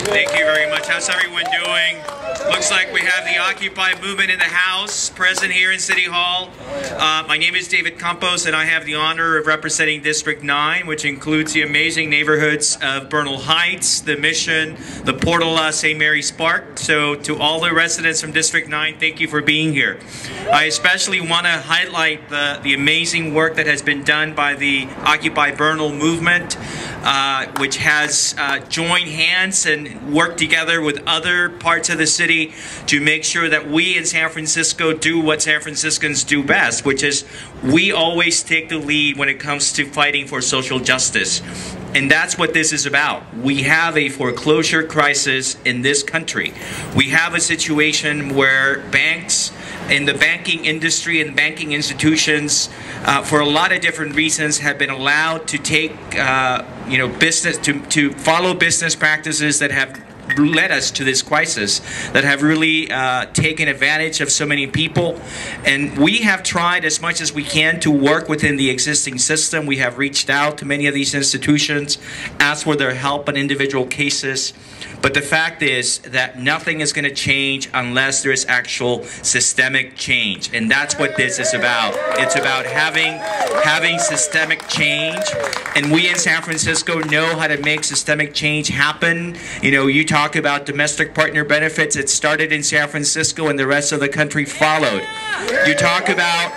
Thank you very much. How's everyone doing? Looks like we have the Occupy movement in the house, present here in City Hall. My name is David Campos, and I have the honor of representing District 9, which includes the amazing neighborhoods of Bernal Heights, the Mission, the Portola, St. Mary's Park. So to all the residents from District 9, thank you for being here. I especially want to highlight the amazing work that has been done by the Occupy Bernal movement, which has joined hands and worked together with other parts of the city to make sure that we in San Francisco do what San Franciscans do best, which is we always take the lead when it comes to fighting for social justice. And that's what this is about. We have a foreclosure crisis in this country. We have a situation where banks in the banking industry and banking institutions, for a lot of different reasons, have been allowed to take, business to follow business practices that have led us to this crisis, that have really taken advantage of so many people. And we have tried as much as we can to work within the existing system. We have reached out to many of these institutions, asked for their help on individual cases. But the fact is that nothing is going to change unless there is actual systemic change. And that's what this is about. It's about having systemic change. And we in San Francisco know how to make systemic change happen. You know, you talk about domestic partner benefits. It started in San Francisco and the rest of the country followed. You talk about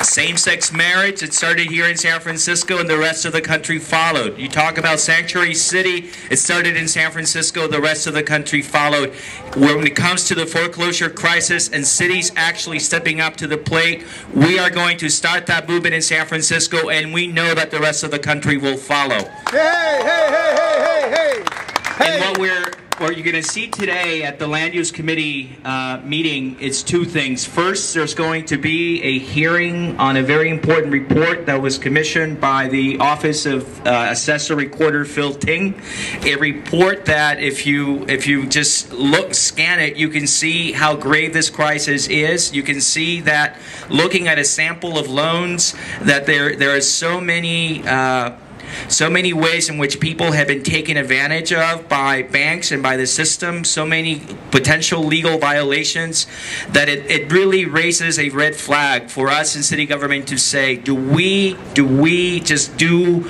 same-sex marriage. It started here in San Francisco and the rest of the country followed. You talk about Sanctuary City. It started in San Francisco. The rest of the country followed. When it comes to the foreclosure crisis and cities actually stepping up to the plate, we are going to start that movement in San Francisco, and we know that the rest of the country will follow. Hey, hey, hey, hey, hey, hey. And what you're going to see today at the Land Use Committee meeting is two things. First, there's going to be a hearing on a very important report that was commissioned by the Office of Assessor Recorder Phil Ting. A report that if you just scan it, you can see how grave this crisis is. You can see that looking at a sample of loans, that there are so many ways in which people have been taken advantage of by banks and by the system, so many potential legal violations, that it really raises a red flag for us in city government to say, do we just do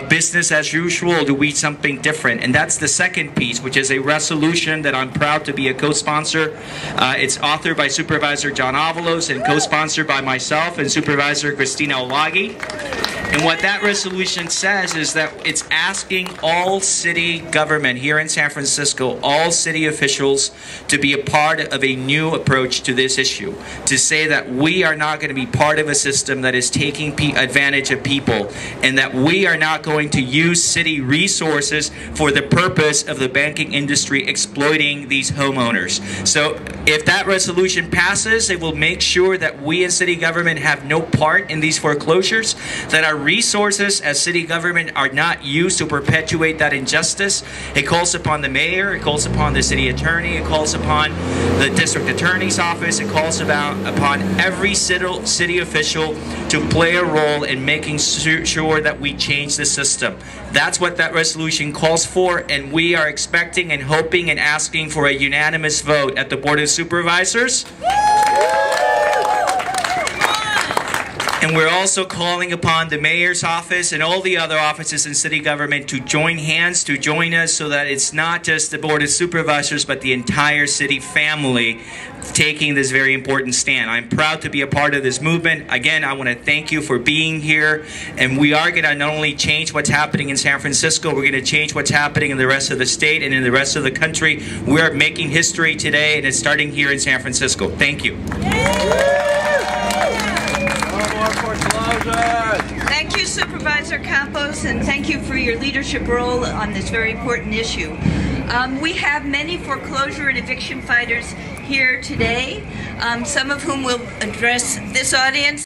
business as usual, or do we something different? And that's the second piece, which is a resolution that I'm proud to be a co-sponsor. It's authored by Supervisor John Avalos and co-sponsored by myself and Supervisor Christina Olagi. And what that resolution says is that it's asking all city government here in San Francisco, all city officials, to be a part of a new approach to this issue. To say that we are not going to be part of a system that is taking advantage of people, and that we are not going to use city resources for the purpose of the banking industry exploiting these homeowners. So if that resolution passes, it will make sure that we in city government have no part in these foreclosures, that our resources as city government are not used to perpetuate that injustice. It calls upon the mayor, it calls upon the city attorney, it calls upon the district attorney's office, it calls upon every city official to play a role in making sure that we change the system. That's what that resolution calls for, and we are expecting and hoping and asking for a unanimous vote at the Board of Supervisors. And we're also calling upon the mayor's office and all the other offices in city government to join hands, to join us, so that it's not just the Board of Supervisors, but the entire city family taking this very important stand. I'm proud to be a part of this movement. Again, I want to thank you for being here. And we are going to not only change what's happening in San Francisco, we're going to change what's happening in the rest of the state and in the rest of the country. We're making history today, and it's starting here in San Francisco. Thank you. Thank you, Supervisor Campos, and thank you for your leadership role on this very important issue. We have many foreclosure and eviction fighters here today, some of whom will address this audience.